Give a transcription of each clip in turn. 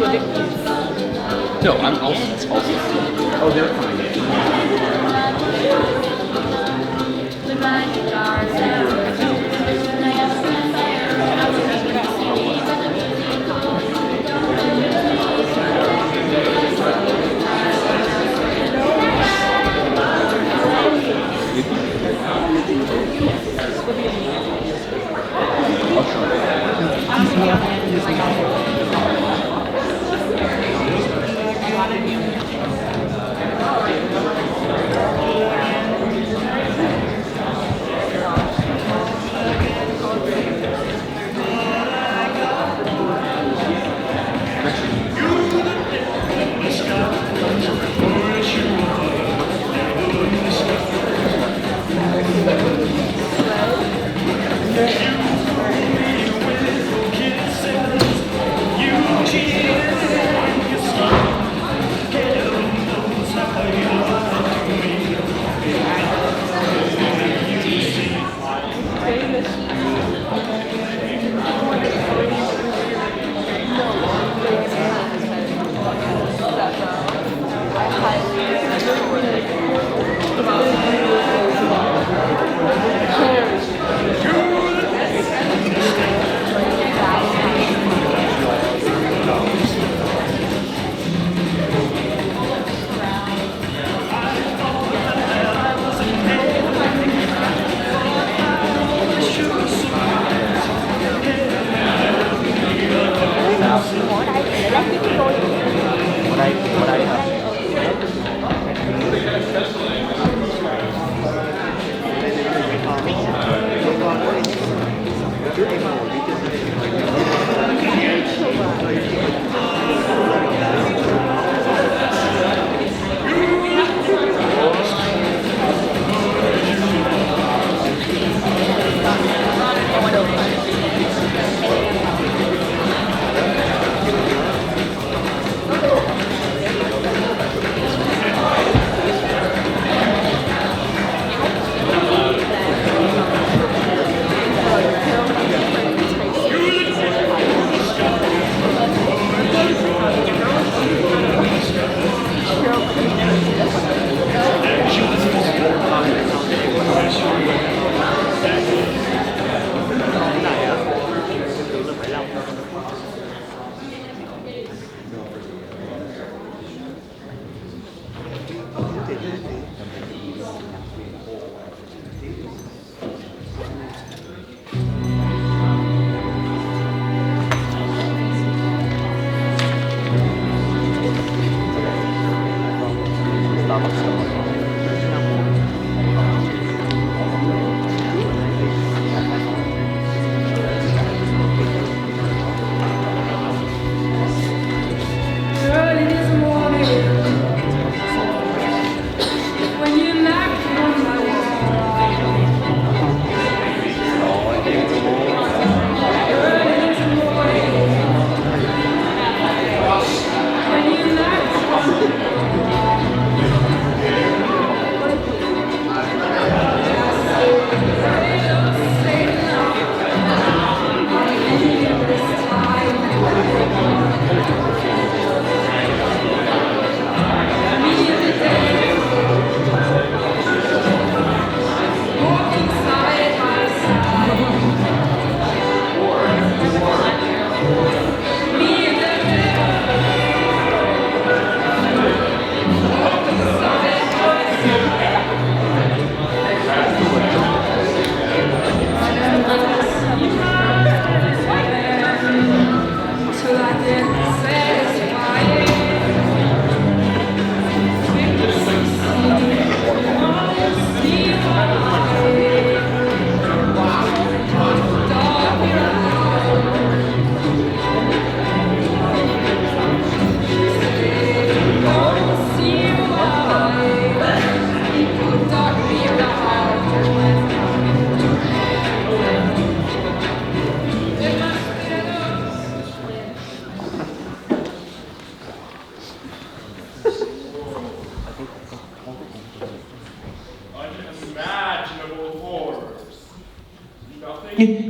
No, I'm also. Oh, they're fine.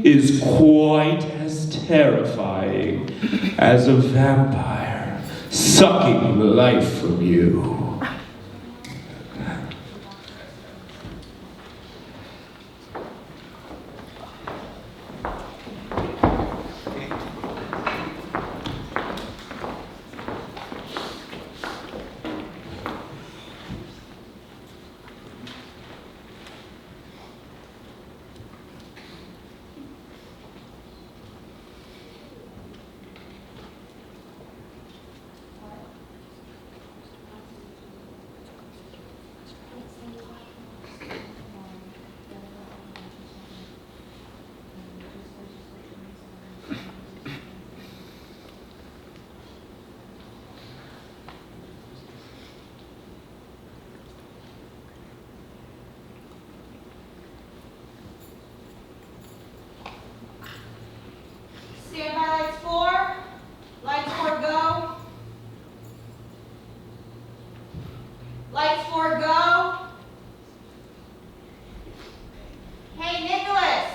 Is quite as terrifying as a vampire. sucking the life from you. Stand by lights 4. Lights 4 go. Lights 4 go. Hey Nicholas.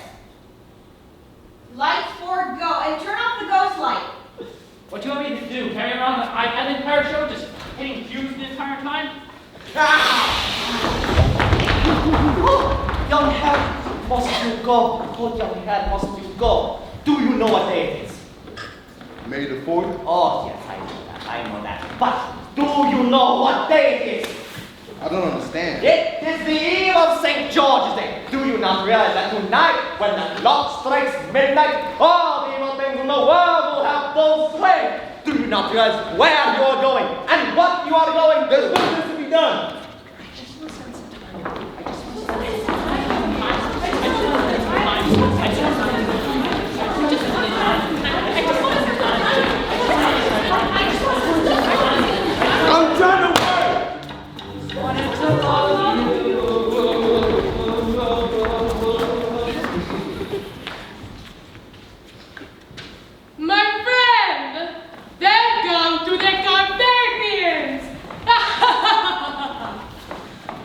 Lights 4 go. And turn off the ghost light. What do you want me to do? Carry around the iPad the entire show, just hitting fuse the entire time? Young head, must you go? Oh, young head, must you go? Do you know what day it is? May the 4th? Oh, yes, I know that. But do you know what day it is? I don't understand. It is the eve of St. George's Day. Do you not realize that tonight, when the clock strikes midnight, all the evil things in the world will have full swing? Do you not realize where you are going and what you are going? There's business to be done. I'm trying to work! My friend, they've gone to the Carpathians.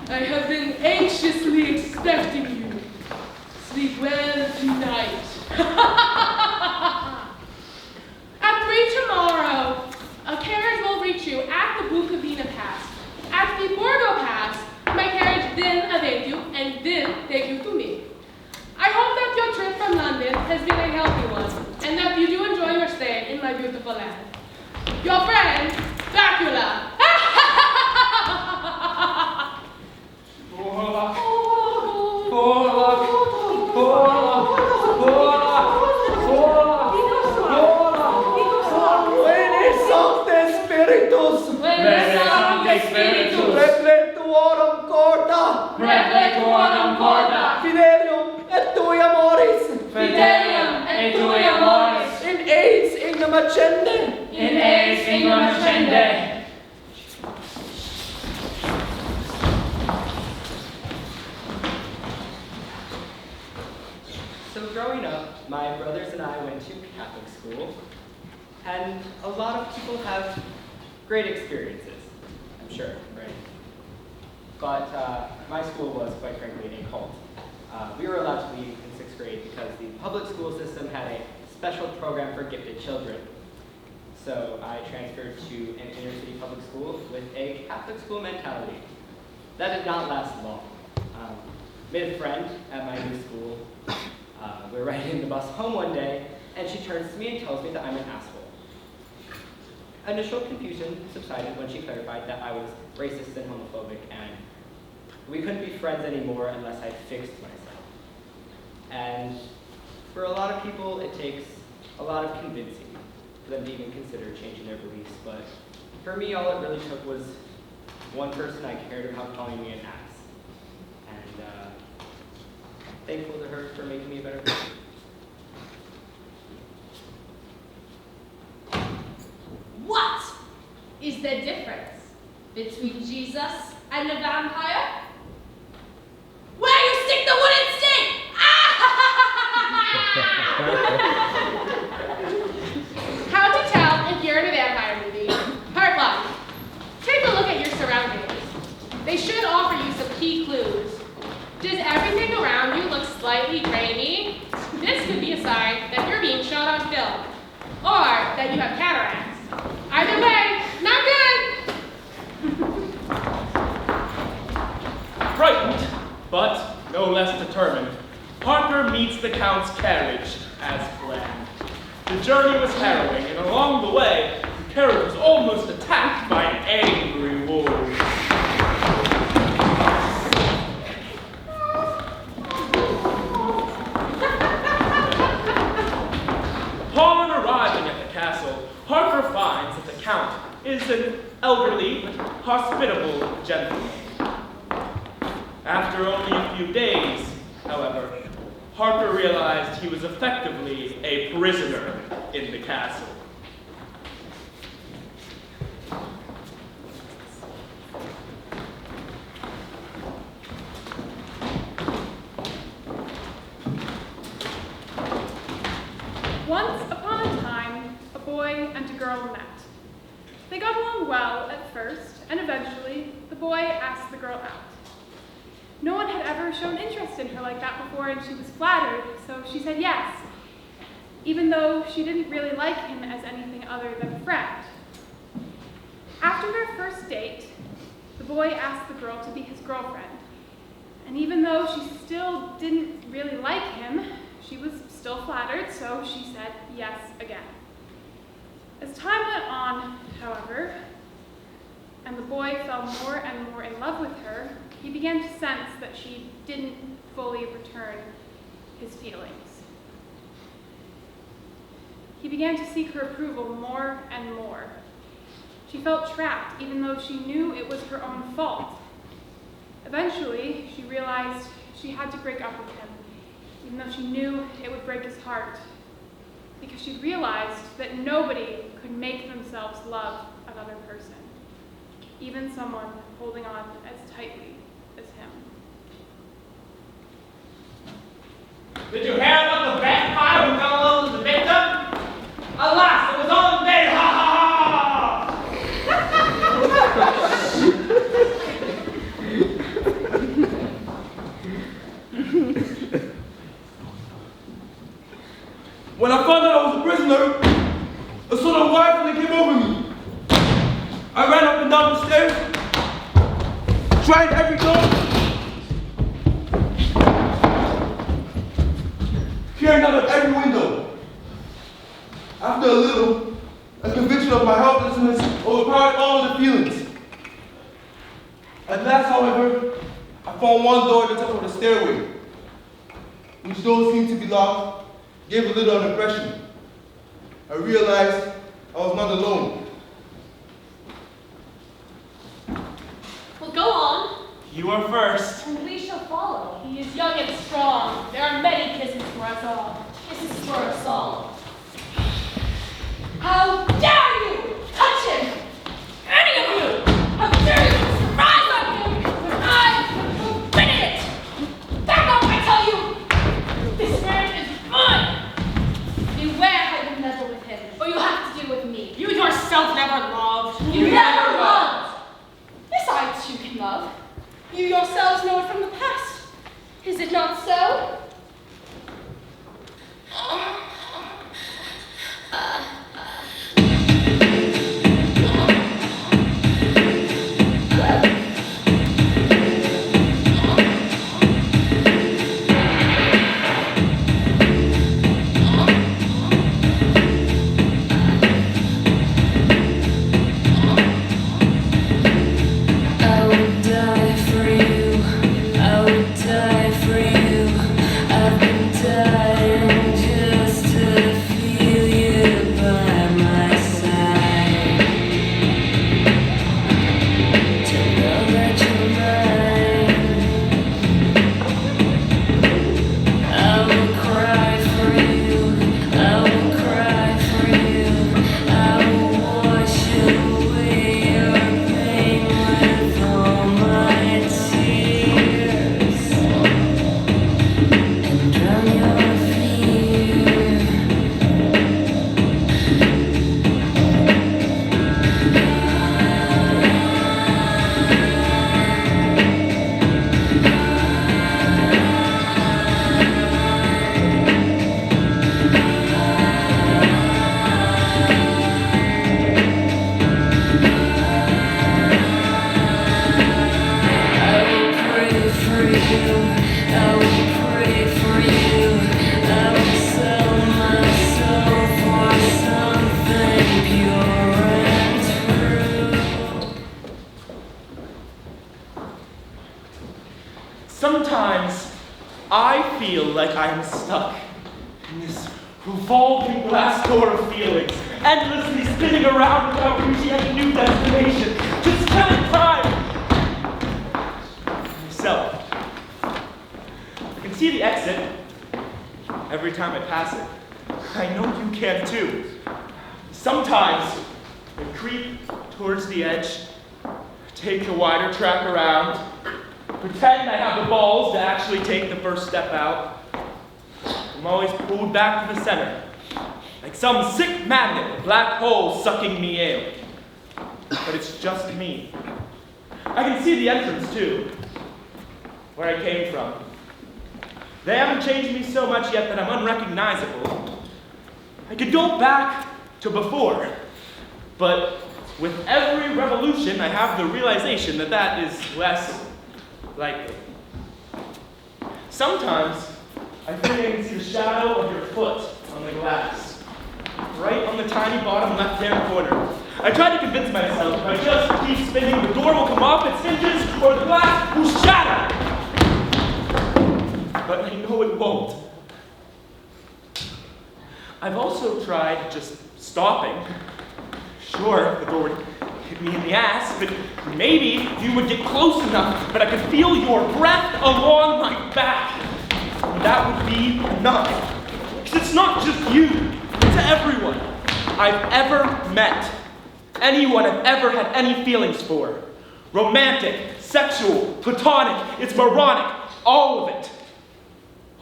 I have been anxiously expecting you. Sleep well tonight. At 3 tomorrow, a carriage will reach you at the Bukovina Pass. At the Borgo Pass, my carriage then awaits you and then take you to me. I hope that your trip from London has been a healthy one, and that you do enjoy your stay in my beautiful land. Your friend, Dracula. Veni Sancte Spiritus, Veni Sancte Spiritus, Repletuorum corda, Repletuorum corda, Fidelium et tui amoris, Fidelium et tui amoris, in eis ignum accende, in eis ignum accende. So growing up, my brothers and I went to Catholic school, and a lot of people have great experiences, I'm sure, right? But my school was, quite frankly, a cult. We were allowed to leave in 6th grade because the public school system had a special program for gifted children. So I transferred to an inner city public school with a Catholic school mentality. That did not last long. Made a friend at my new school. We were riding the bus home one day, and she turns to me and tells me that I'm an asshole. Initial confusion subsided when she clarified that I was racist and homophobic, and we couldn't be friends anymore unless I fixed myself. And for a lot of people, it takes a lot of convincing for them to even consider changing their beliefs, but for me, all it really took was one person I cared about calling me an ass. And thankful to her for making me a better person. What is the difference between Jesus and a vampire? Where you stick the wooden stick! How to tell if you're in a vampire movie. Part 1. Take a look at your surroundings. They should offer you some key clues. Does everything around you look slightly grainy? This could be a sign that you're being shot on film, or that you have cataracts. Either way, less determined, Harker meets the Count's carriage as planned. The journey was harrowing, and along the way, the carriage was almost attacked by an angry wolf. Upon arriving at the castle, Harker finds that the Count is an elderly, hospitable gentleman. After only a few days, however, Harker realized he was effectively a prisoner in the castle. Once upon a time, a boy and a girl met. They got along well at first, and eventually, the boy asked the girl out. No one had ever shown interest in her like that before, and she was flattered, so she said yes, even though she didn't really like him as anything other than a friend. After their first date, the boy asked the girl to be his girlfriend, and even though she still didn't really like him, she was still flattered, so she said yes again. As time went on, however, and the boy fell more and more in love with her, he began to sense that she didn't fully return his feelings. He began to seek her approval more and more. She felt trapped, even though she knew it was her own fault. Eventually, she realized she had to break up with him, even though she knew it would break his heart, because she realized that nobody could make themselves love another person, even someone holding on as tightly as him. Did you hear about the vampire who fell in love with the victim? Alas, it was all in vain! Ha ha ha! When I found out I was a prisoner, a sort of wildness came over me. I ran up and down the stairs, tried every door, peering out of every window. After a little, a conviction of my helplessness overpowered all the feelings. At last, however, I found one door at the top of the stairway, which door seemed to be locked. Gave a little impression. I realized I was not alone. Well, go on, You are first. and we shall follow. He is young and strong. There are many kisses for us all. Kisses for us all. How dare you touch him? Any of you! How dare you rise on him when I have forbidden it? Back off, I tell you! This man is mine! Beware how you meddle with him, or you have to deal with me. You yourself never loved. You never loved! Yes, I too can love. You yourselves know it from the past. Is it not so? I would die for you. I would die for you. feel like I am stuck in this revolving glass door of feelings, endlessly spinning around without reaching any new destination, just killing time. Myself. I can see the exit every time I pass it. I know you can too. Sometimes I creep towards the edge, take the wider track around, pretend I have the balls to actually take the first step out. I'm always pulled back to the center, like some sick magnet, a black hole sucking me in. But it's just me. I can see the entrance too, where I came from. They haven't changed me so much yet that I'm unrecognizable. I could go back to before, but with every revolution, I have the realization that that is less likely. Sometimes I think I can see the shadow of your foot on the glass, right on the tiny bottom left-hand corner. I try to convince myself if I just keep spinning, the door will come off its hinges or the glass will shatter. But I know it won't. I've also tried just stopping. Sure, the door would hit me in the ass, but maybe you would get close enough that I could feel your breath along my back. And that would be enough. Because it's not just you, it's everyone I've ever met. Anyone I've ever had any feelings for. Romantic, sexual, platonic, it's moronic, all of it.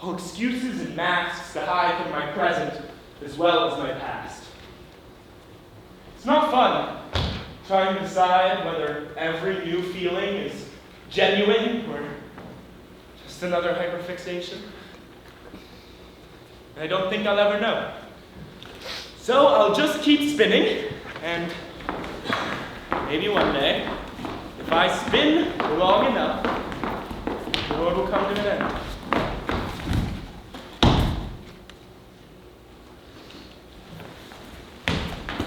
All excuses and masks to hide from my present as well as my past. It's not fun trying to decide whether every new feeling is genuine or just another hyperfixation. And I don't think I'll ever know. So I'll just keep spinning, and maybe one day, if I spin long enough, the world will come to an end.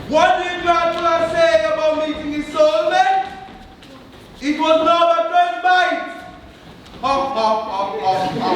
What did Dracula say about meeting his soulmate? It was no but bite. Ha ha ha ha ha.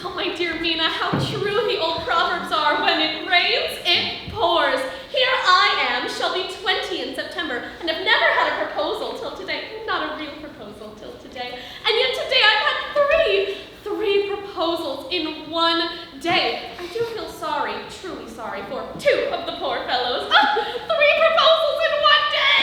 Oh, my dear Mina, how true the old proverbs are. When it rains, it pours. Here I am, shall be 20 in September, and have never had a proposal till today. Not a real proposal till today. And yet today I've had three proposals in one day. I do feel sorry, truly sorry, for two of the poor fellows. 3 proposals in one day!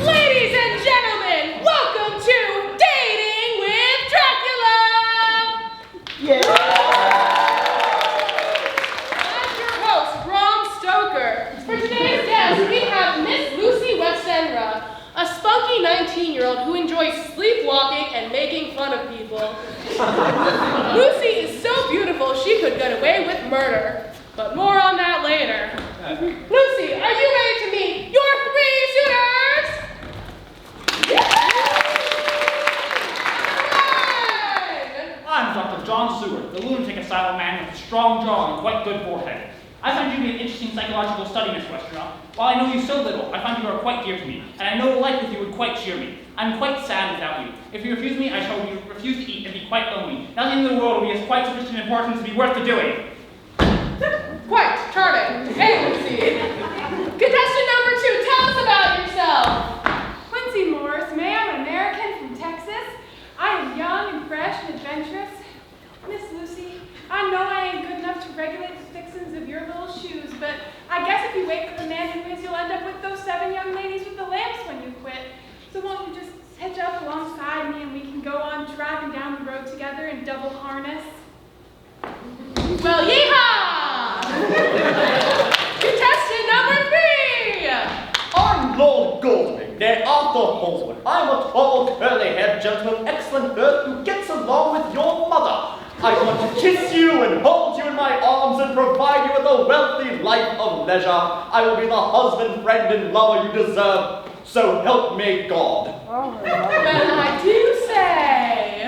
Ladies and gentlemen, welcome to Dating with Dracula! I'm your host, Bram Stoker. For today's guest, we have Miss Lucy Westendra, a spunky 19-year-old who enjoys sleepwalking and making fun of people. Lucy is so beautiful she could get away with murder, but more on that later. Lucy, are you ready to meet your 3 suitors? I'm Dr. John Seward, the lunatic asylum man with a strong jaw and quite good forehead. I find you to be an interesting psychological study, Miss Westerna. While I know you so little, I find you are quite dear to me, and I know a life with you would quite cheer me. I'm quite sad without you. If you refuse me, I shall refuse to eat and be quite lonely. Nothing in the world will be of quite sufficient importance to be worth the doing. Quite charming. Hey, Lucy. Contestant number 2, tell us about yourself. Quincy Morris, May. I'm an American from Texas. I am young and fresh and adventurous. Miss Lucy, I know I ain't good enough to regulate the fixings of your little shoes, but I guess if you wait for the man who is, you'll end up with those 7 young ladies with the lamps when you quit. So won't you just hitch up alongside me and we can go on driving down the road together in double harness? Well, yeehaw! Contestant number 3. I'm Lord Goldwing, near Arthur Holmwood. I'm a tall, curly-haired gentleman, excellent birth, who gets along with your mother. I want to kiss you and hold you in my arms and provide you with a wealthy life of leisure. I will be the husband, friend, and lover you deserve. So help me God. Well, I do say.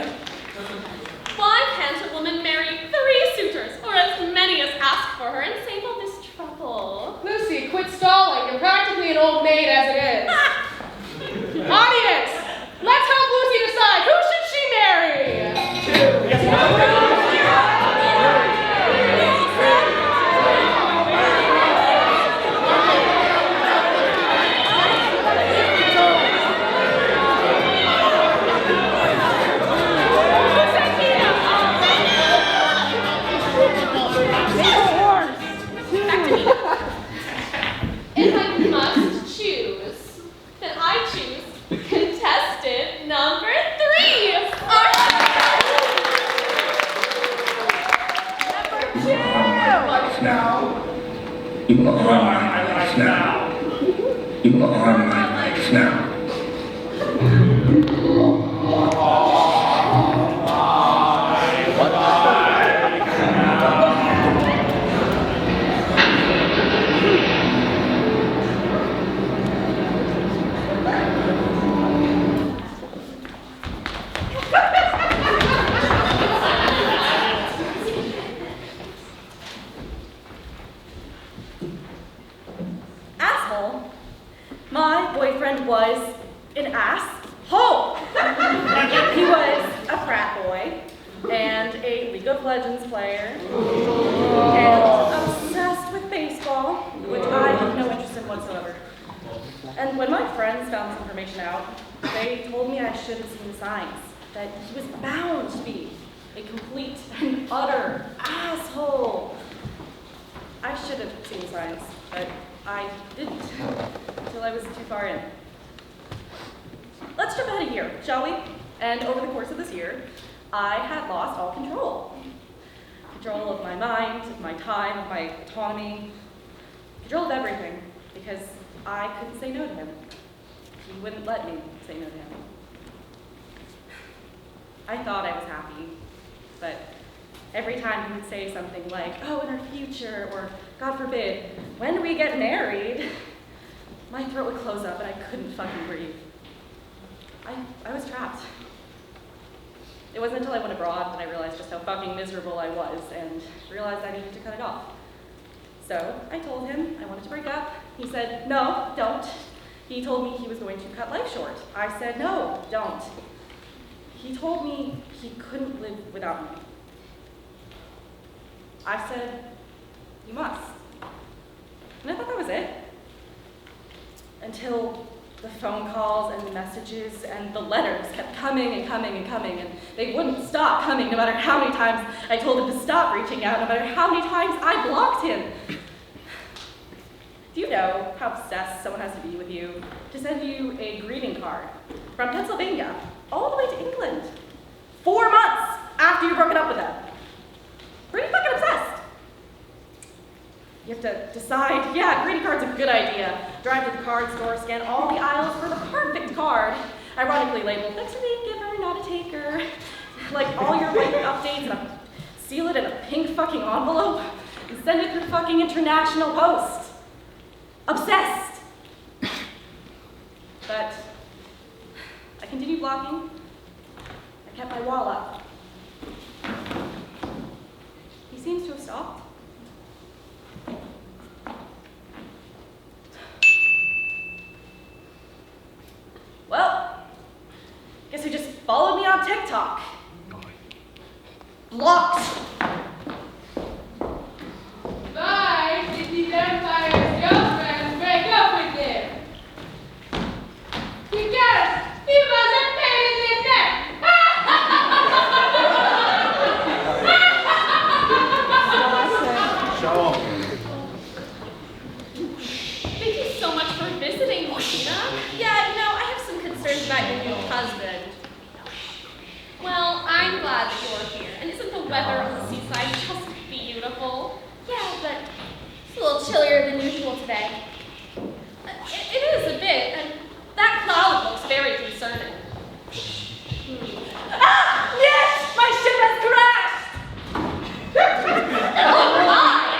as many as ask for her and save all this trouble. Lucy, quit stalling. You're practically an old maid as it is. Audience, let's help Lucy decide who should she marry. If I must choose, then I choose contestant number 3. Lights now. You are my lights now. You are my lights now. Asshole. My boyfriend was an asshole. He was a frat boy and a League of Legends player and obsessed with baseball, which I have no interest in whatsoever. And when my friends found this information out, they told me I should have seen the signs, that he was bound to be a complete and utter asshole. I should have seen the signs, but I didn't until I was too far in. Let's jump ahead a year, shall we? And over the course of this year, I had lost all control. Control of my mind, of my time, of my autonomy, control of everything, because I couldn't say no to him. He wouldn't let me say no to him. I thought I was happy, but every time he would say something like, oh, in our future, or God forbid, when we get married, my throat would close up and I couldn't fucking breathe. I was trapped. It wasn't until I went abroad that I realized just how fucking miserable I was and realized I needed to cut it off. So I told him I wanted to break up. He said, no, don't. He told me he was going to cut life short. I said, no, don't. He told me he couldn't live without me. I said, you must. And I thought that was it. Until the phone calls and the messages and the letters kept coming and coming and coming, and they wouldn't stop coming no matter how many times I told him to stop reaching out, no matter how many times I blocked him. Do you know how obsessed someone has to be with you to send you a greeting card from Pennsylvania all the way to England 4 months after you've broken up with them? Pretty fucking obsessed. You have to decide, yeah, greeting card's a good idea. Drive to the card store, scan all the aisles for the perfect card, ironically labeled, next to be a giver, not a taker. Like all your life updates, and seal it in a pink fucking envelope, and send it through fucking international post. Obsessed. But I continued blocking. I kept my wall up. He seems to have stopped. Well, guess he just followed me on TikTok. Blocked. Bye, did the vampire's girlfriend break up with him? Because he was a pain in the neck. Thank you so much for visiting, Martina. Yeah, you know, I have some concerns about your new husband. Well, I'm glad that you're here. And isn't the weather on the seaside just beautiful? Yeah, but it's a little chillier than usual today. It is a bit, and that cloud looks very concerning. Ah! Yes! My ship has crashed! Oh my!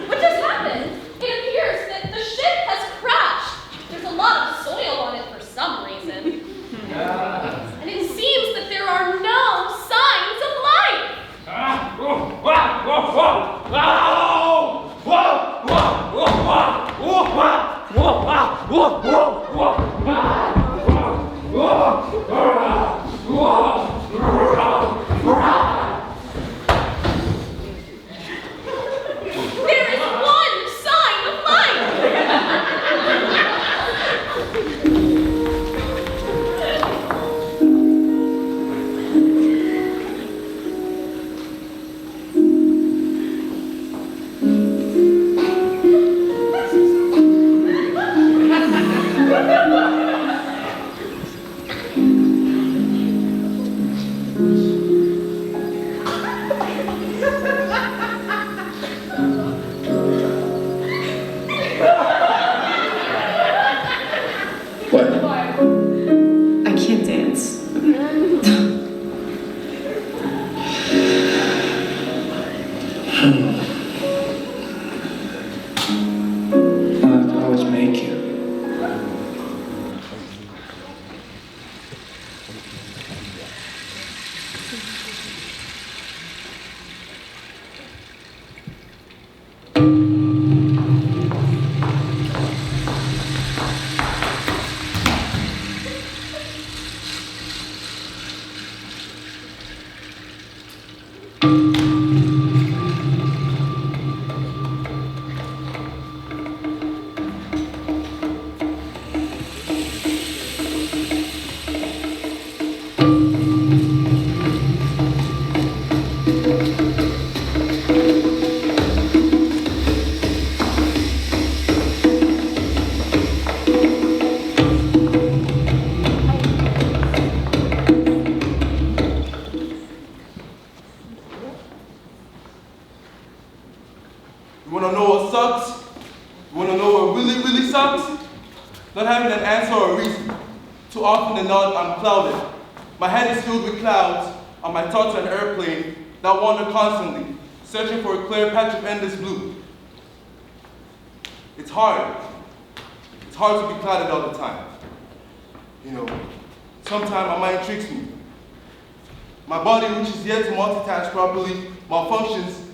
What just happened? It appears that the ship has crashed. There's a lot of soil on it for some reason. And it seems that there are no signs of life. Whoa, whoa, whoa, whoa! There is one sign of life! What? I can't dance. I'll have to always make you. You wanna know what sucks? You wanna know what really, really sucks? Not having an answer or a reason. Too often than not, I'm clouded. My head is filled with clouds, and my thoughts are an airplane that wander constantly, searching for a clear patch of endless blue. It's hard. It's hard to be clouded all the time. You know, sometimes my mind tricks me. My body, which is yet to multitask properly, malfunctions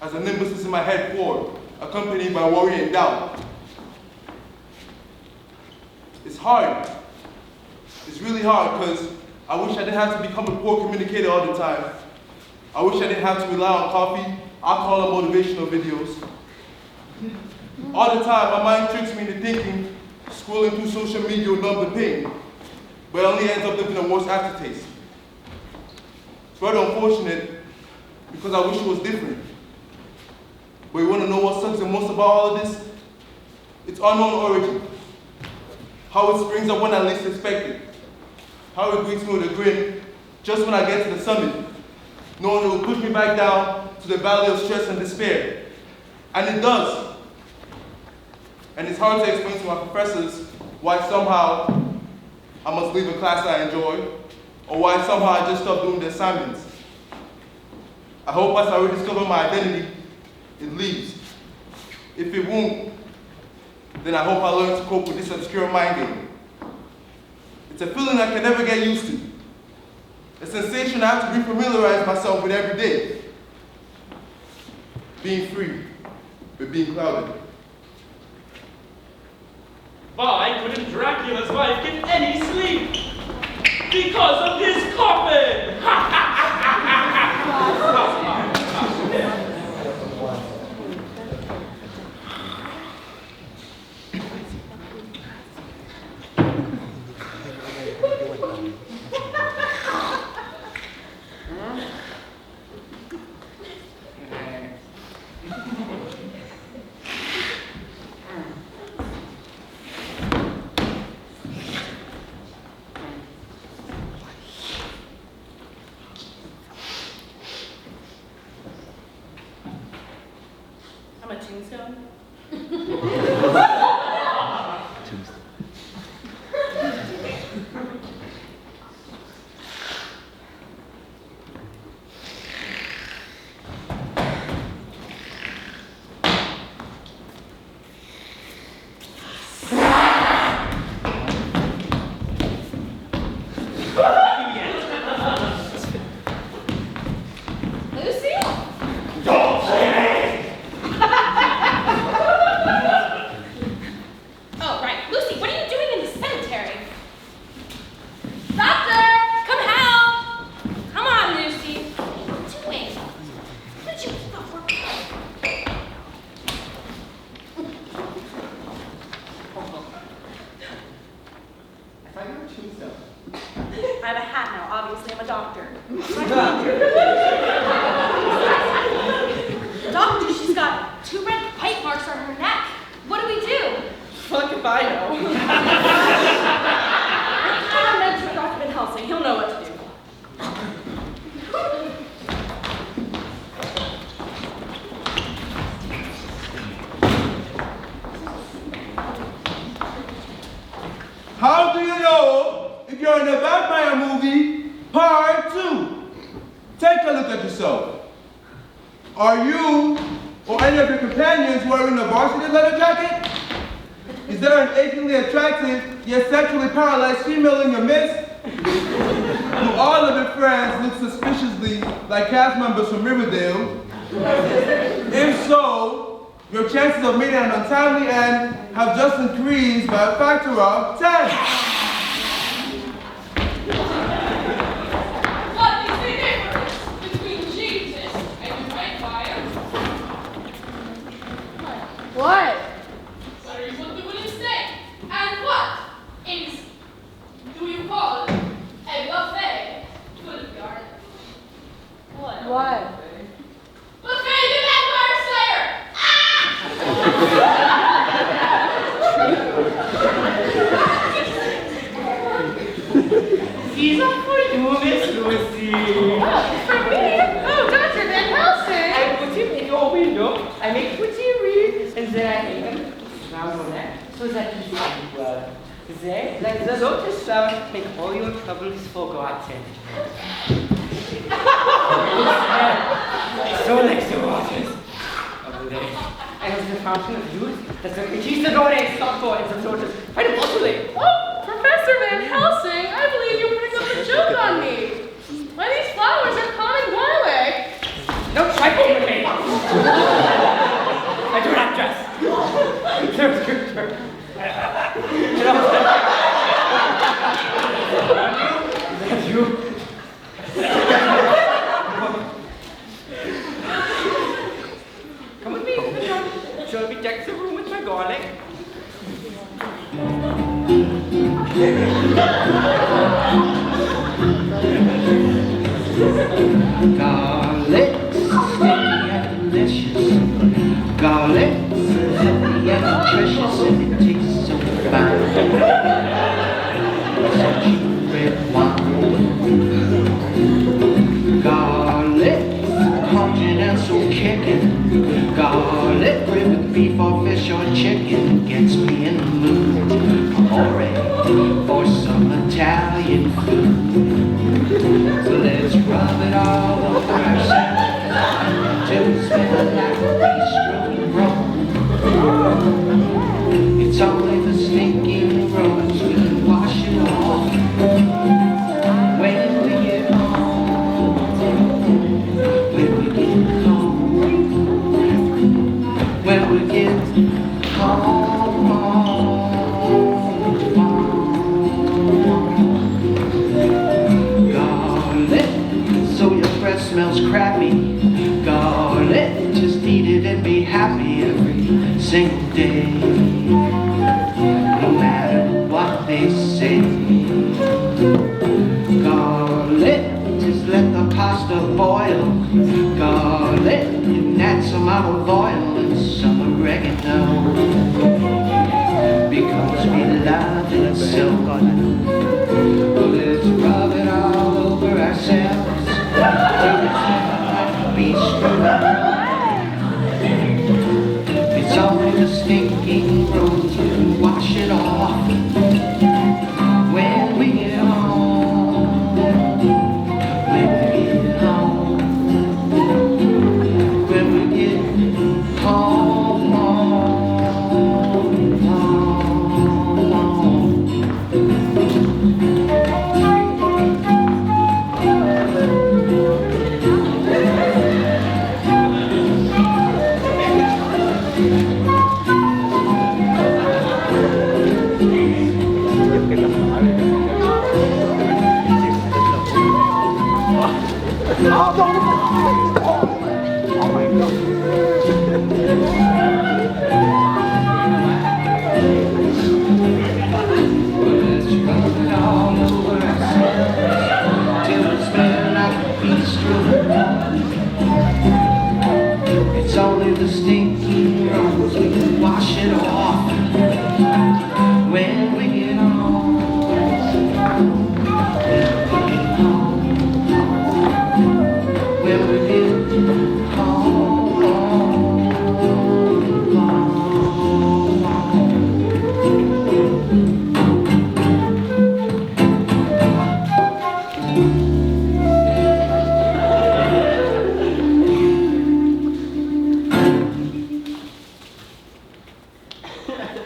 as the nimbus is in my head forward, accompanied by worry and doubt. It's hard. It's really hard because I wish I didn't have to become a poor communicator all the time. I wish I didn't have to rely on coffee, alcohol, and motivational videos. All the time, my mind tricks me into thinking scrolling through social media will numb the pain, but it only ends up leaving a worse aftertaste. It's very unfortunate because I wish it was different. But you want to know what sucks the most about all of this? It's unknown origin. How it springs up when I least expect it. How it greets me with a grin just when I get to the summit, knowing it will push me back down to the valley of stress and despair. And it does. And it's hard to explain to my professors why somehow I must leave a class I enjoy, or why somehow I just stop doing the assignments. I hope as I rediscover my identity, it leaves. If it won't, then I hope I learn to cope with this obscure mind game. It's a feeling I can never get used to. A sensation I have to refamiliarize myself with every day. Being free, but being clouded. Why couldn't Dracula's wife get any sleep? Because of his coffin! I'm a tombstone. Lucy? Don't say anything! obviously I'm a doctor. Doctor, she's got 2 red bite marks on her neck. What do we do? Fuck if I know. I'm meant to Dr. Van Helsing. He'll know what to do. How do you know if you're in a vampire movie, part 2? Take a look at yourself. Are you or any of your companions wearing a varsity leather jacket? Is there an achingly attractive yet sexually paralyzed female in your midst? Do all of your friends look suspiciously like cast members from Riverdale? If so, your chances of meeting an untimely end have just increased by a factor of 10. What is the difference between Jesus and the vampire? What? What are you going to say? And what is, do you call it, a buffet to the garden? What? Buffet the Vampire Slayer! These are for you, Miss Lucy. Oh, for me? Oh, Dr. Van Helsing! I put him in your window, I make pretty read, and then I hang him around your neck so that you sleep well. Then, like the lotus flower, make all your troubles forgotten. So like the waters of the lake. And as the fountain of youth, that the conquistadores sought for in the lotus, right above the lake. Oh, Professor Van Helsing, I believe you're putting up a joke on me. Why, these flowers are common garlic. No trifling with me! I do not dress. There's your turn. That's you. Come with me. Shall we deck the room with my garlic? Garlic, sticky and delicious. Garlic, healthy and nutritious, and it tastes so fine. Such red wine. Garlic, pungent and so kicking. Garlic, rib beef or fish or chicken gets me in the mood. I'm all ready for some Italian food. So let's rub it all over ourselves till we smell like bistro in Rome. It's only the stinking roads, we can wash it off when we get home. When we get home. When we get home. So your breath smells crappy. Garlic, just eat it and be happy every single day. No matter what they say. Garlic, just let the pasta boil. Garlic, and add some olive oil and some oregano. Because we love it so. Well, let's rub it all over ourselves. It's only the stinking roads, we can wash it off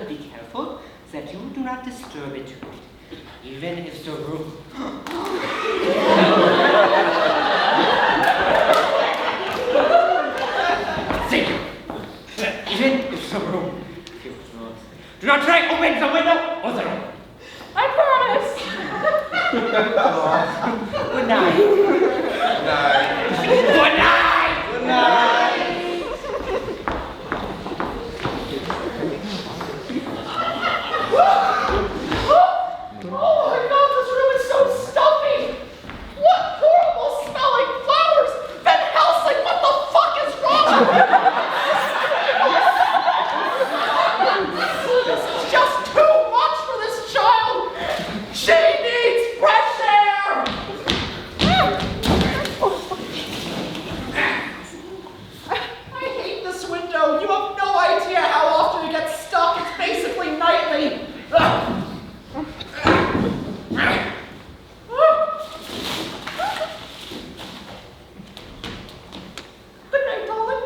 Be careful that you do not disturb it, even if the room... Thank you. Even if the room feels wrong. Do not try to open the window or the door. I promise. Good night. Good night. Good night. Good night. Oh my god, this room is so stuffy! What horrible smelling flowers! Van Helsing, what the fuck is wrong with you? This is just too much for this child! She needs fresh air! I hate this window. You have no idea how often it gets stuck. It's basically nightly. Good night, darling.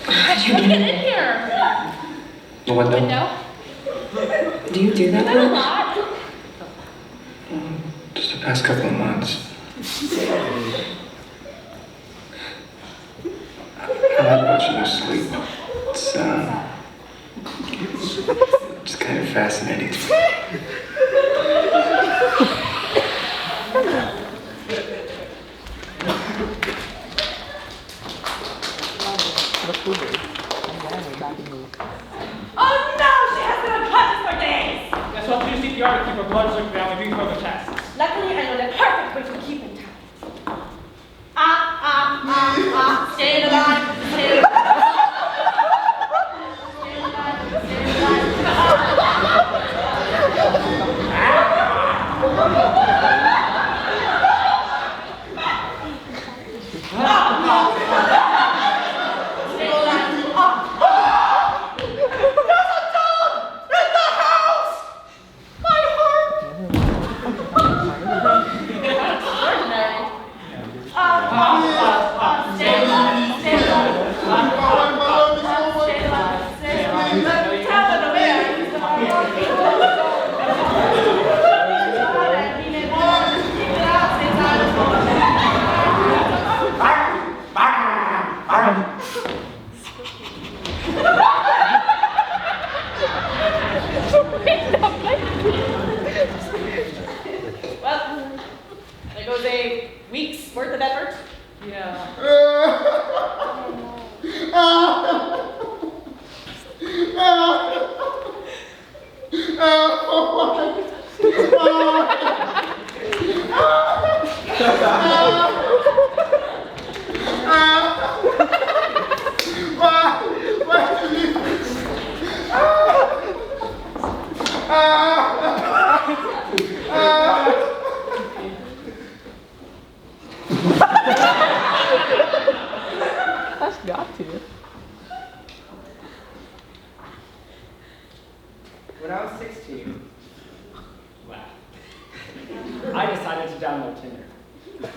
Let's get in here. The window? Window? Do you do that? Is that a lot? Just the past couple of months. I like watching you sleep. It's kind of fascinating to me. Oh no, she has been unconscious for days! Guess what? Do CPR to keep her blood circulating while we do further tests. Luckily, I know the perfect way to keep in touch. Stay alive, stay alive. Well, there goes a week's worth of effort. Yeah. That's got to. When I was 16, I decided to download Tinder,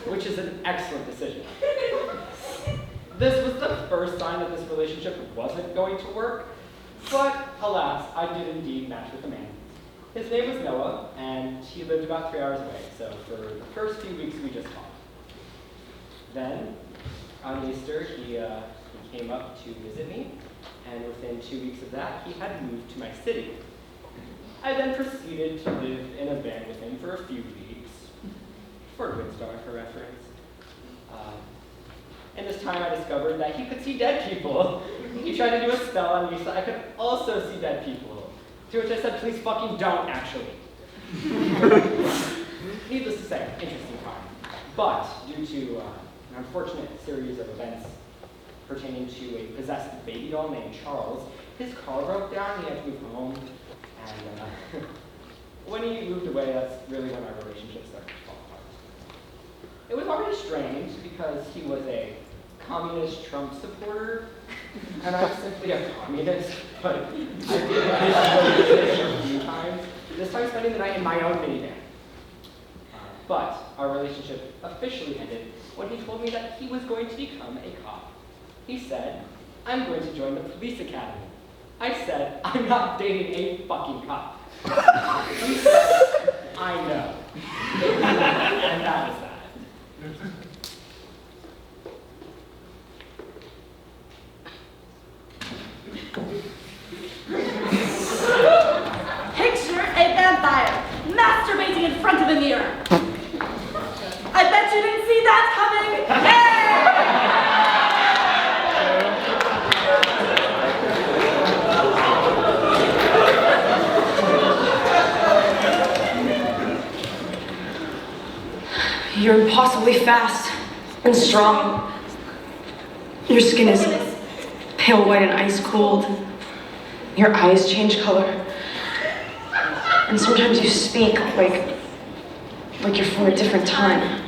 which is an excellent decision. This was the first sign that this relationship wasn't going to work, but alas, I did indeed match with a man. His name was Noah, and he lived about 3 hours away, so for the first few weeks we just talked. Then, on Easter, he came up to visit me, and within 2 weeks of that, he had moved to my city. I then proceeded to live in a van with him for a few weeks, for Windstar, for reference. In this time, I discovered that he could see dead people. He tried to do a spell on me so I could also see dead people. To which I said, please fucking don't, actually. Needless to say, interesting time. But due to an unfortunate series of events pertaining to a possessed baby doll named Charles, his car broke down, he had to move home, and when he moved away, that's really when our relationship started to fall apart. It was already strange because he was a communist Trump supporter, And I'm simply a communist, but I did this a few times, this time spending the night in my own minivan. But our relationship officially ended when he told me that he was going to become a cop. He said, I'm going to join the police academy. I said, I'm not dating a fucking cop. He said, I know. And that is that. Picture a vampire masturbating in front of a mirror. I bet you didn't see that coming. You're impossibly fast and strong. Your skin is pale white and ice cold. Your eyes change color. And sometimes you speak like you're from a different time.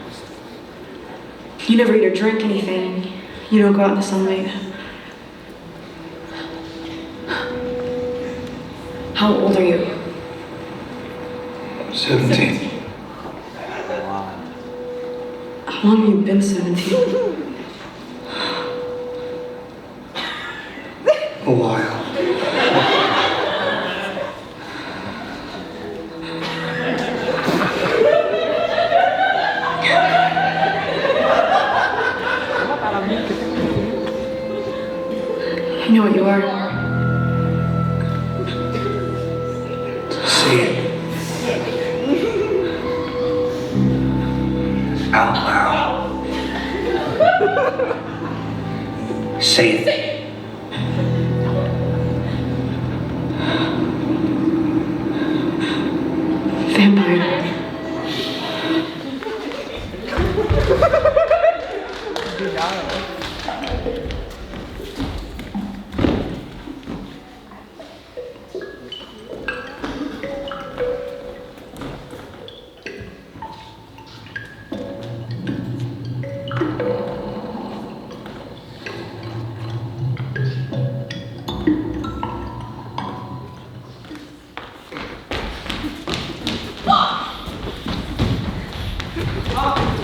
You never eat or drink anything. You don't go out in the sunlight. How old are you? 17. How long have you been 17? A while. You know what you are? Say it. Out loud. Say it. Vampire.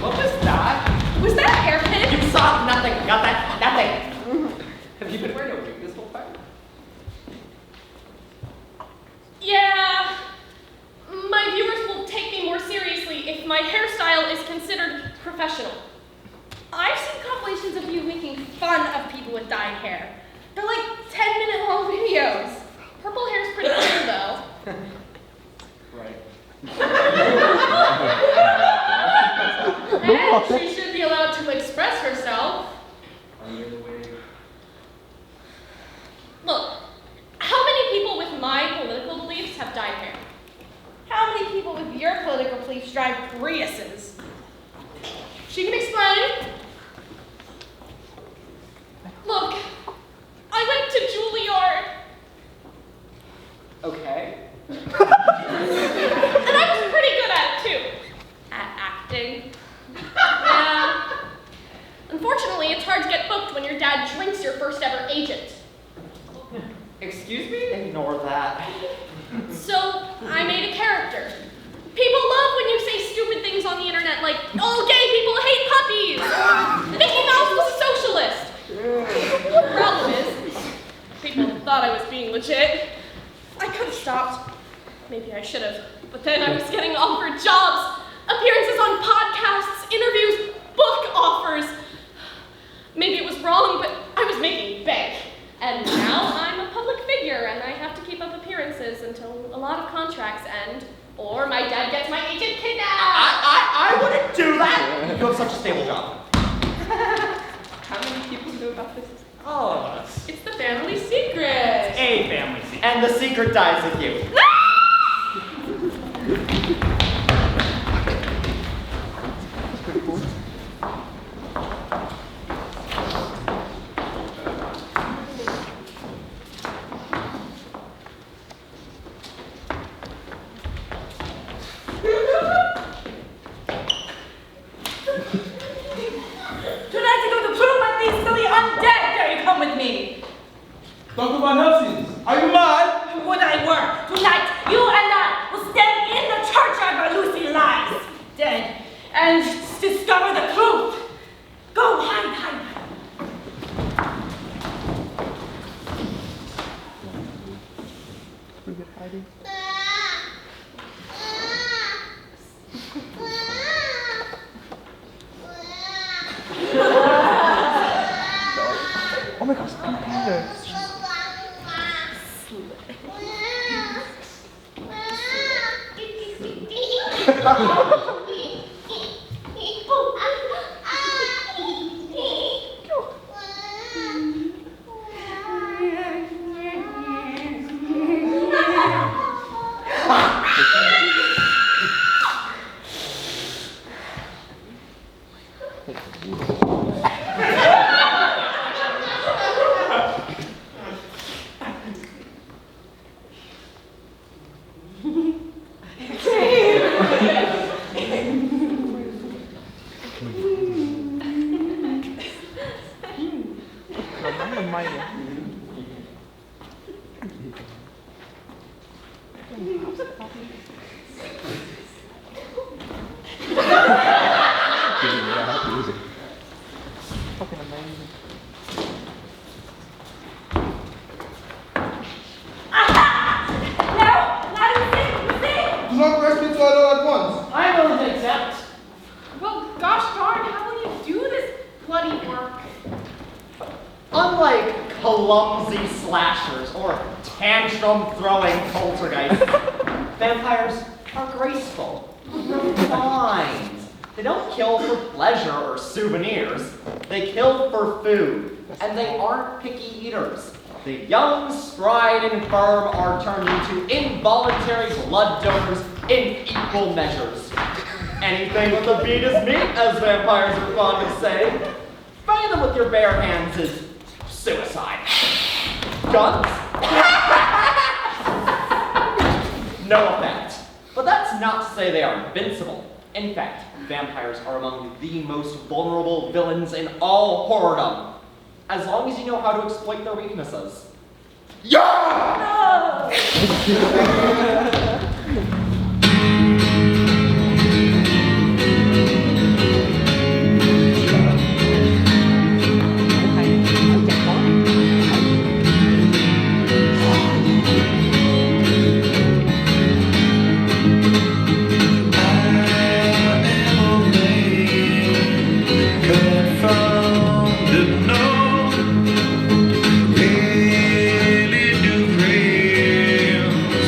What was that? Was that a hairpin? You saw nothing. Got that? Nothing. Have you been wearing a wig this whole time? Yeah. My viewers will take me more seriously if my hairstyle is considered professional. I've seen compilations of you making fun of people with dyed hair. They're like 10-minute long videos. Purple hair's pretty cool though. Right. And she should be allowed to express herself. Under the wig. Look, how many people with my political beliefs have dyed hair? How many people with your political beliefs drive Priuses? She can explain. Look, I went to Juilliard. Okay. And I was pretty good at it too. At acting. Yeah. Unfortunately, it's hard to get booked when your dad drinks your first ever agent. Excuse me? Ignore that. So, I made a character. People love when you say stupid things on the internet like, oh, gay people hate puppies! Mickey Mouse was a socialist! The problem is, people thought I was being legit. I could have stopped. Maybe I should have. But then I was getting offered jobs, appearances on podcasts, interviews, book offers. Maybe it was wrong, but I was making bank. And now I'm a public figure and I have to keep up appearances until a lot of contracts end, or my dad gets my agent kidnapped. I wouldn't do that! You have such a stable job. How many people know about this? All of us. It's the family secret. A family secret. And the secret dies with you. Tonight to go to prove my these silly undead. Dare you come with me? Dr. Van Helsing, are you mad? Would I were, tonight you and I will stand in the churchyard where Lucy lies, dead, and discover the truth. Go, hide. Pretty good hiding. Oh my gosh, I'm here. Fucking amazing. Do not press me to all at once. I'm willing to accept. Well, gosh darn, how will you do this bloody work? Unlike clumsy slashers or tantrum-throwing poltergeists, vampires are graceful, refined. They don't kill for pleasure or souvenirs. They kill for food, and they aren't picky eaters. The young, stride, and firm are turned into involuntary blood donors in equal measures. Anything with a beat is meat, as vampires are fond of saying. Fighting them with your bare hands is suicide. Guns? No effect. But that's not to say they are invincible. In fact, vampires are among the most vulnerable villains in all horrordom. As long as you know how to exploit their weaknesses. No! Really do dreams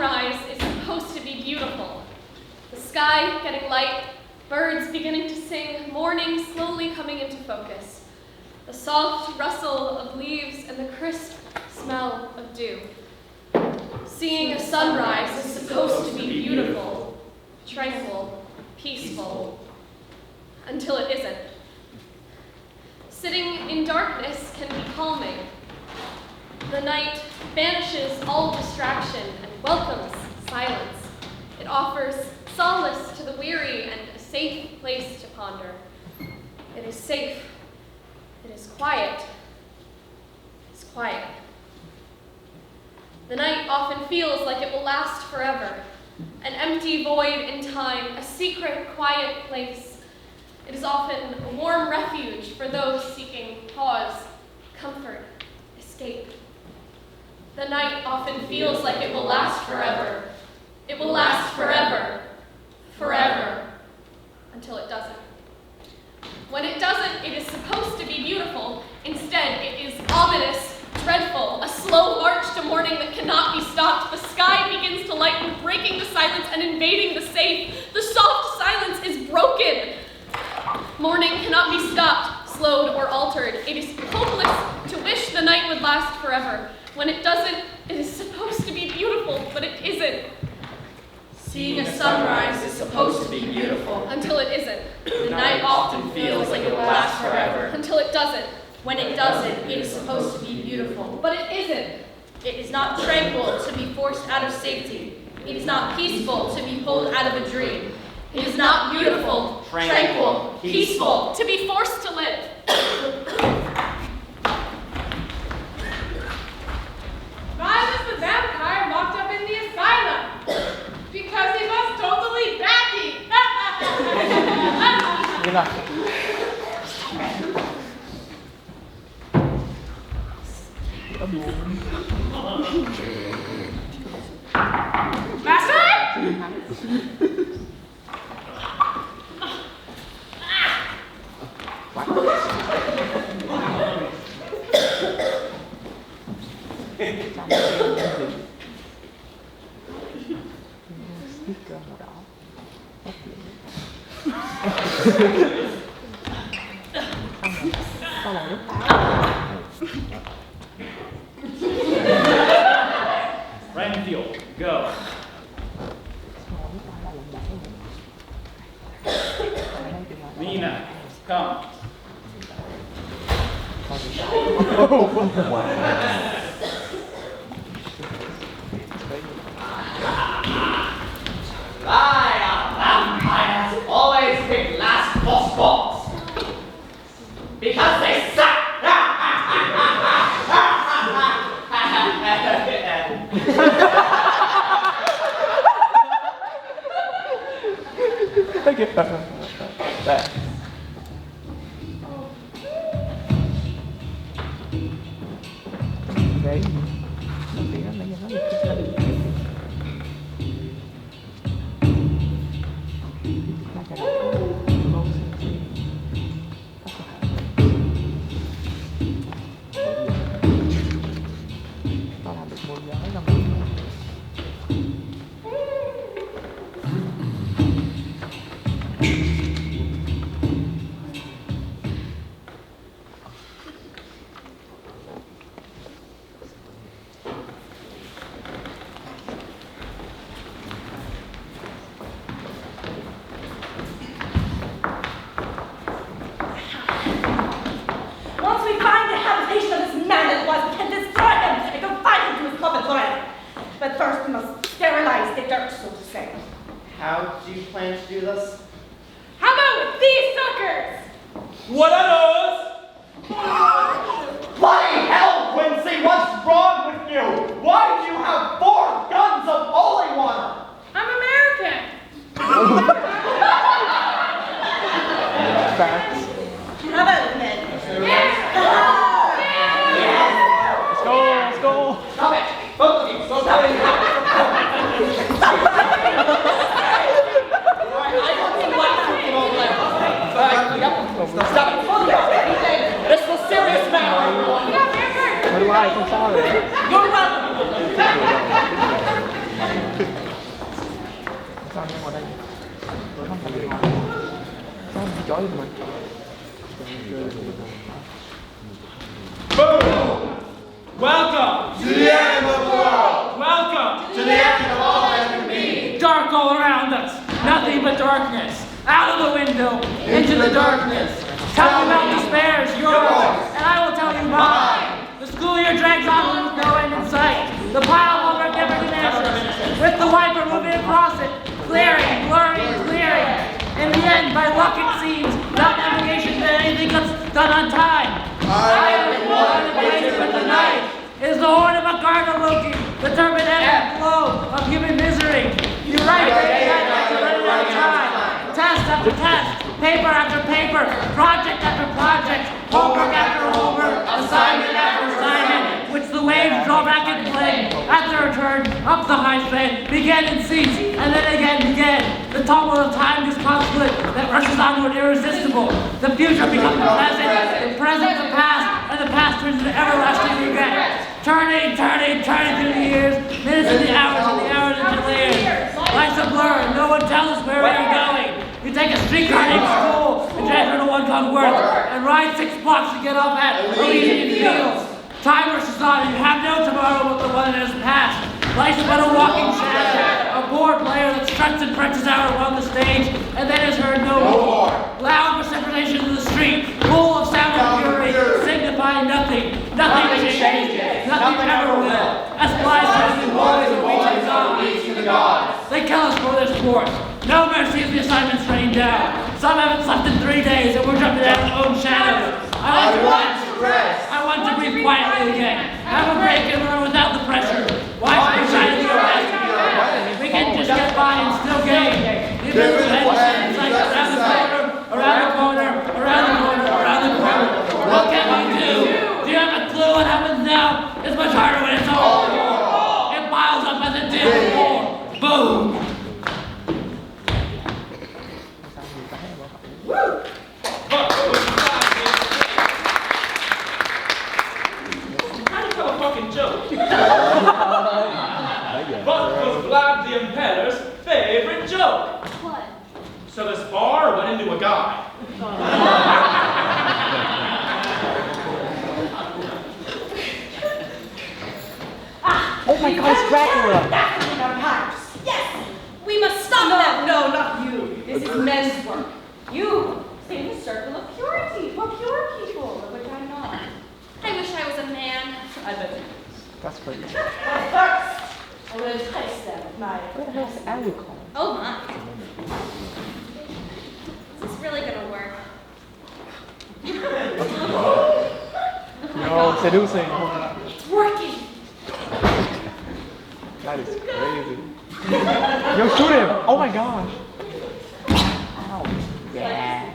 sunrise is supposed to be beautiful. The sky getting light, birds beginning to sing, morning slowly coming into focus. The soft rustle of leaves and the crisp smell of dew. Seeing a sunrise is supposed to be beautiful, tranquil, peaceful, until it isn't. Sitting in darkness can be calming. The night banishes all distraction and welcomes silence. It offers solace to the weary and a safe place to ponder. It is safe. It is quiet. It's quiet. The night often feels like it will last forever. An empty void in time, a secret, quiet place. It is often a warm refuge for those seeking pause, comfort, escape. The night often feels like it will last forever. It will last forever, forever, until it doesn't. When it doesn't, it is supposed to be beautiful. Instead, it is ominous, dreadful, a slow march to morning that cannot be stopped. The sky begins to lighten, breaking the silence and invading the safe. The soft silence is broken. Morning cannot be stopped, slowed, or altered. It is hopeless to wish the night would last forever. When it doesn't, it is supposed to be beautiful, but it isn't. Seeing a sunrise is supposed to be beautiful. Until it isn't. The night often feels like it will last forever. Until it doesn't. When it doesn't, it is supposed to be beautiful. But it isn't. It is not tranquil to be forced out of safety. It is not peaceful to be pulled out of a dream. It is not beautiful, tranquil, peaceful to be forced to live. Why was the vampire locked up in the asylum? Because he was totally batty. Renfield, go. Lena, come. Vampires always pick last for sports. Because they suck. Thank you. There. Đấy. Đầu tiên là nó được cái gì? Là cái đó. Tao làm được môn giáo năm nay. Once we find the habitation of this man that was, we can destroy him and confine him to his closet forever. But first we must sterilize the dirt, so to say. How do you plan to do this? How about with these suckers? What are those? Bloody hell, Quincy! What's wrong with you? Why do you have 4 guns of holy water? I'm American. Facts. How about men? Let's go, let's go. Stop it! Both of you, stop it! I don't see why you came over there. Stop it! This is a serious matter, everyone. What do I? I'm sorry. You're welcome. vào đây. Không phải điện thoại. Sao bị chói rồi mà. Boom! Welcome To the end of the world. Welcome To the end of all that can be. Dark all around us. Nothing but darkness. Out of the window, into the darkness. Tell me about despairs, yours, and I will tell you mine. The school year drags on with no end in sight. The pile of homework never diminishes. With the wiper moving across it, clearing, blurring, clearing. In the end, by luck it seems, without navigation that anything gets done on time. I am the one acquainted with the night. Is the horn of a garter looking, the turbid ebb and flow of human misery. You write day and night to run out of time. Test after test, paper after paper, project after project, homework after homework, assignment after assignment, which the waves draw back and play. At their return, up the high street, begin and cease, and then again begin. The tumult of time is conflict that rushes onward irresistible. The future becomes the present the past, and the past turns into everlasting regret. Turning through the years, minutes and the hours into layers. Life's a blur, no one tells us where we are going. You take a streetcar named School and transfer to one called Worth, and ride 6 blocks to get off at Elysian Fields. Time rushes on, and you have no tomorrow but the one that has passed. Life's but a walking shadow, a bored player that struts and stretches out along the stage, and then is heard no more. Loud precipitation in the street, full of sound and fury, signifying nothing. Nothing changes. Nothing ever will. As flies chasing boys and reaching to the gods. They kill us for this sport. No mercy if the assignment's rained down. Some haven't slept in 3 days, and we're jumping out of our own shadows. I want to breathe quietly again. Have a break and learn without the pressure. Why should we try to be our best? We can just get by and still gain. Even if it's like around the corner, around the corner, around the corner, around the corner. What can we do? Do you have a clue what happens now? It's much harder when it's over. It piles up as it did before. Boom! a fucking joke. But was Vlad the Impaler's favorite joke. What? So this bar went into a guy. Oh my God, it's Dracula! Definitely our pipes. Yes! We must stop them! No, not you. This is men's work. You stay in the circle of purity for pure people, of which I'm not. I wish I was a man. I bet you. That's crazy. But first, I'm going to entice them with my... Where the hell's Allie calling? Oh my. Is this really gonna work? No, seducing. It's working! That is crazy. Yo, shoot him! Oh my gosh! Ow. Yeah.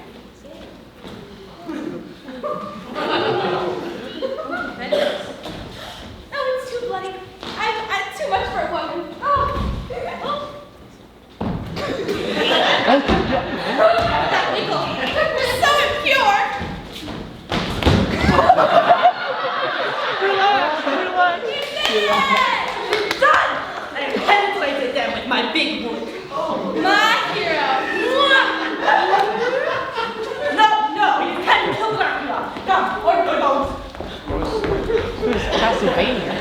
Oh, it's too bloody. I'm too much for a woman. Oh. That wiggle. So impure. Done! I have penetrated them with my big wood. My hero. No, you can't kill Dracula. Come, or don't. This is Castlevania.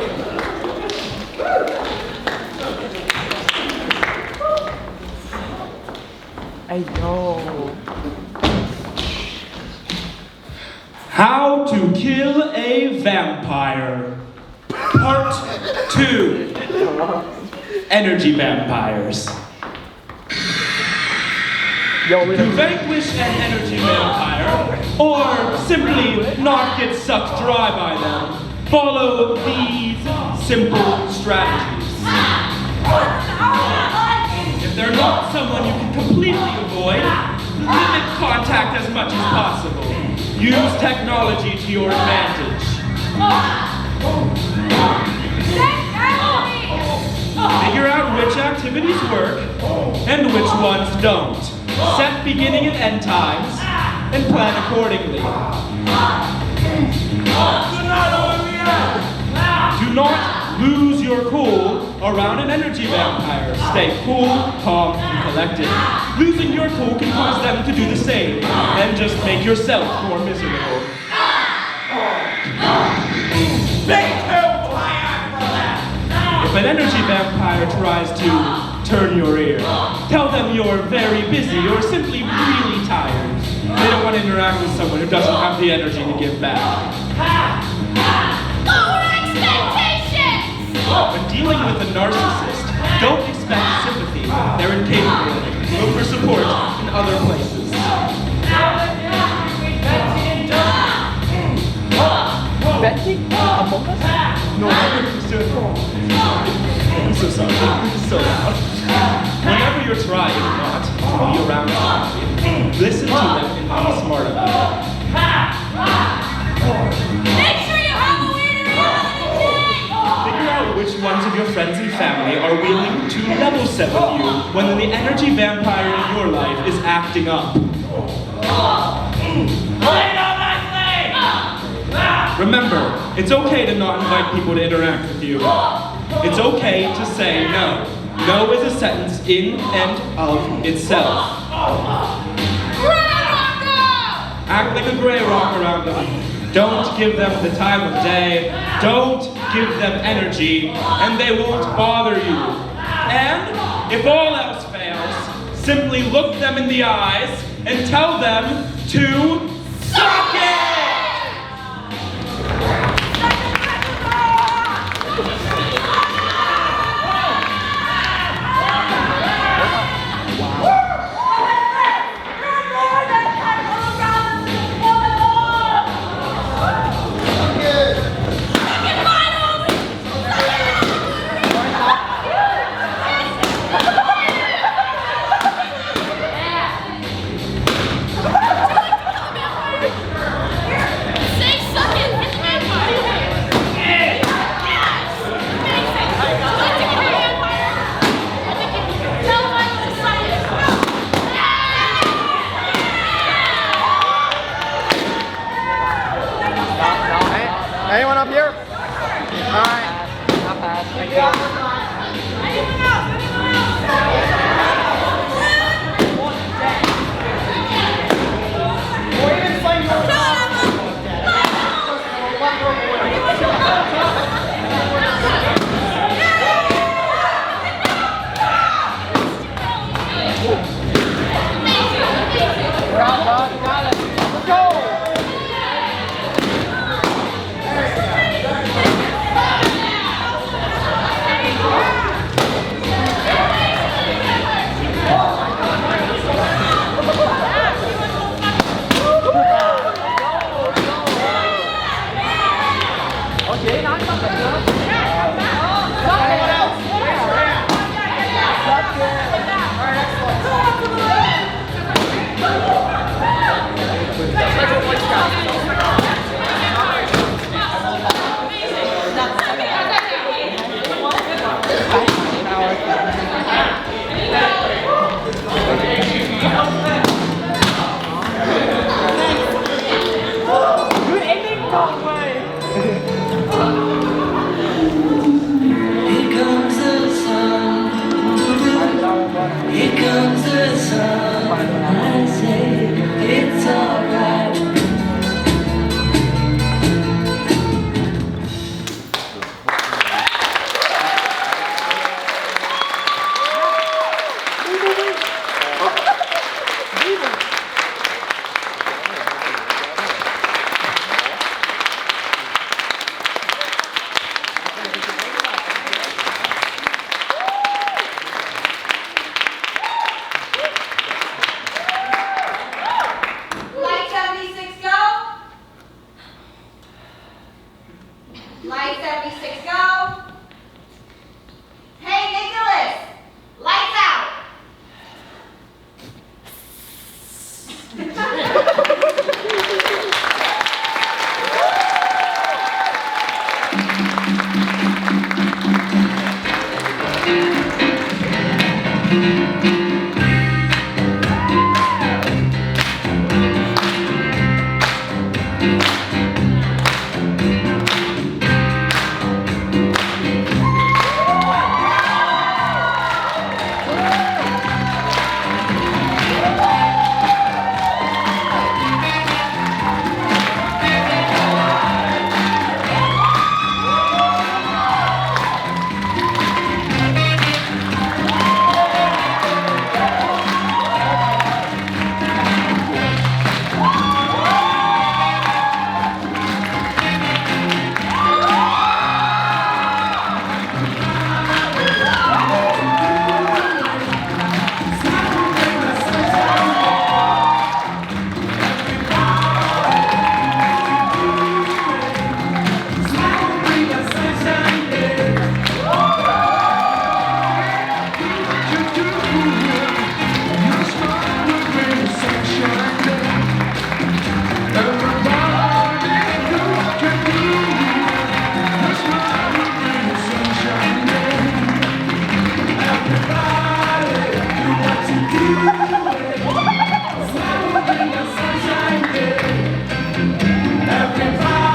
Hey, yo. How to Kill a Vampire. Part 2. Energy vampires. To vanquish an energy vampire, or simply not get sucked dry by them, follow these simple strategies. If they're not someone you can completely avoid, limit contact as much as possible. Use technology to your advantage. Figure out which activities work and which ones don't. Set beginning and end times and plan accordingly. Do not lose your cool around an energy vampire. Stay cool, calm, and collected. Losing your cool can cause them to do the same, and just make yourself more miserable. If an energy vampire tries to turn your ear, tell them you're very busy or simply really tired. They don't want to interact with someone who doesn't have the energy to give back. Lower expectations! When dealing with a narcissist, don't expect sympathy. They're incapable of it. Look for support in other places. Betty? Among Us? No, I'm so sorry. This is so loud. Whenever you're trying not to be around somebody, listen to them and be smart about it. Make sure you have a waiter Figure out which ones of your friends and family are willing to level set with you when the energy vampire in your life is acting up. Remember, it's okay to not invite people to interact with you. It's okay to say no. No is a sentence in and of itself. Act like a gray rock around them. Don't give them the time of day. Don't give them energy, and they won't bother you. And if all else fails, simply look them in the eyes and tell them to suck it! Anyone up here? All right. Not bad. Thank you. Anyone else? Got it. Let's go. Okay, not something. Someone else. Raise your hand. That's it. All right, excellent. Good aiming, wrong way. Here comes the sun. Here comes the sun. I say it's alright. Light 76 go. Light 76 go. Hey, Nicholas. Lights out. Thank you.